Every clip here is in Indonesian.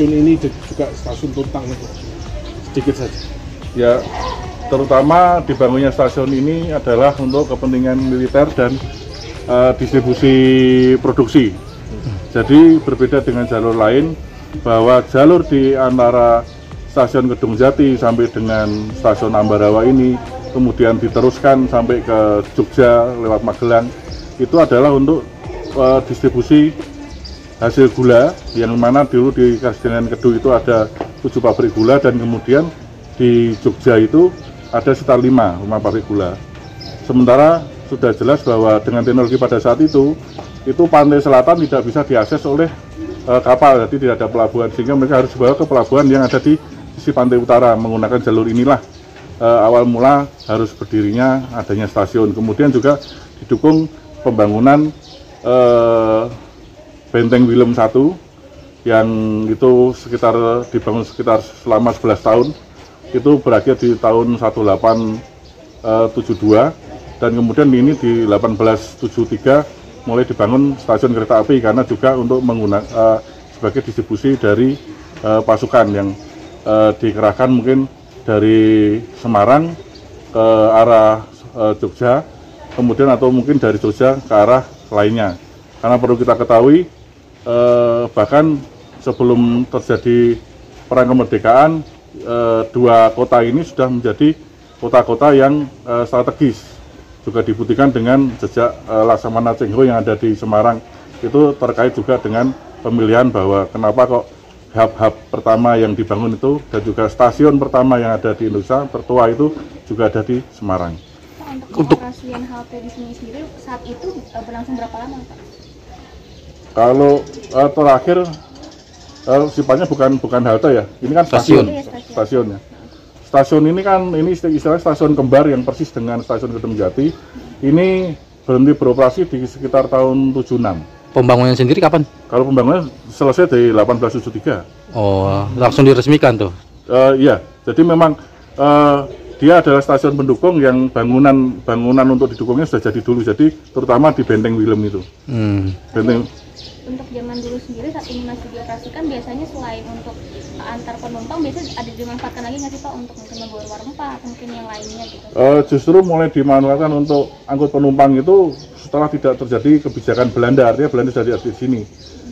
stasiun ini juga stasiun Tuntang sedikit saja. Ya, terutama dibangunnya stasiun ini adalah untuk kepentingan militer dan distribusi produksi. Jadi berbeda dengan jalur lain, bahwa jalur di antara stasiun Kedung Jati sampai dengan stasiun Ambarawa ini kemudian diteruskan sampai ke Jogja lewat Magelang, itu adalah untuk distribusi hasil gula, yang mana dulu di Kabupaten Kedung itu ada 7 pabrik gula, dan kemudian di Jogja itu ada sekitar 5 rumah pabrik gula. Sementara sudah jelas bahwa dengan teknologi pada saat itu pantai selatan tidak bisa diakses oleh kapal, jadi tidak ada pelabuhan, sehingga mereka harus dibawa ke pelabuhan yang ada di sisi pantai utara. Menggunakan jalur inilah awal mula harus berdirinya adanya stasiun. Kemudian juga didukung pembangunan Benteng Willem I yang itu dibangun sekitar selama 11 tahun, itu berakhir di tahun 1872, dan kemudian ini di 1873 mulai dibangun stasiun kereta api, karena juga untuk menggunakan sebagai distribusi dari pasukan yang dikerahkan mungkin dari Semarang ke arah Jogja, kemudian atau mungkin dari Jogja ke arah lainnya. Karena perlu kita ketahui, bahkan sebelum terjadi perang kemerdekaan, dua kota ini sudah menjadi kota-kota yang strategis. Juga dibuktikan dengan jejak Laksamana Cheng Ho yang ada di Semarang. Itu terkait juga dengan pemilihan bahwa kenapa kok hub-hub pertama yang dibangun itu, dan juga stasiun pertama yang ada di Indonesia tertua itu juga ada di Semarang. Untuk operasian halte di sini sendiri saat itu berlangsung berapa lama, Pak? Kalau terakhir sifatnya bukan halte ya, ini kan stasiun. Stasiunnya. Stasiun ini kan istilahnya stasiun kembar yang persis dengan stasiun Kedung Jati. Ini berhenti beroperasi di sekitar tahun 76. Pembangunan sendiri kapan? Kalau pembangunan selesai dari 1873. Oh, langsung diresmikan tuh? Iya, jadi memang dia adalah stasiun pendukung yang bangunan untuk didukungnya sudah jadi dulu. Jadi terutama di Benteng Willem itu. Benteng. Untuk zaman dulu sendiri saat ini masih dioperasikan, biasanya selain untuk antar penumpang, biasanya ada dimanfaatkan lagi nggak sih Pak untuk mungkin membawa rempah atau mungkin yang lainnya gitu? Justru mulai dimanfaatkan untuk angkut penumpang itu setelah tidak terjadi kebijakan Belanda, artinya Belanda sudah di sini.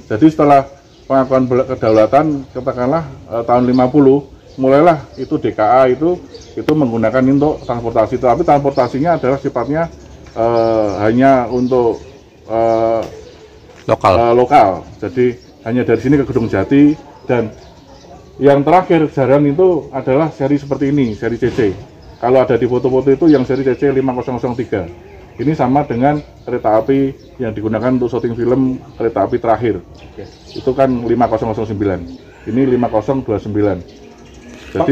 Jadi setelah pengakuan kedaulatan, katakanlah tahun 50, mulailah itu DKA itu menggunakan untuk transportasi, tapi transportasinya adalah sifatnya hanya untuk lokal. Jadi hanya dari sini ke Kedung Jati, dan yang terakhir jalan itu adalah seri seperti ini, seri CC. Kalau ada di foto-foto itu yang seri CC 5003. Ini sama dengan kereta api yang digunakan untuk syuting film kereta api terakhir. Itu kan 5009. Ini 5029. Jadi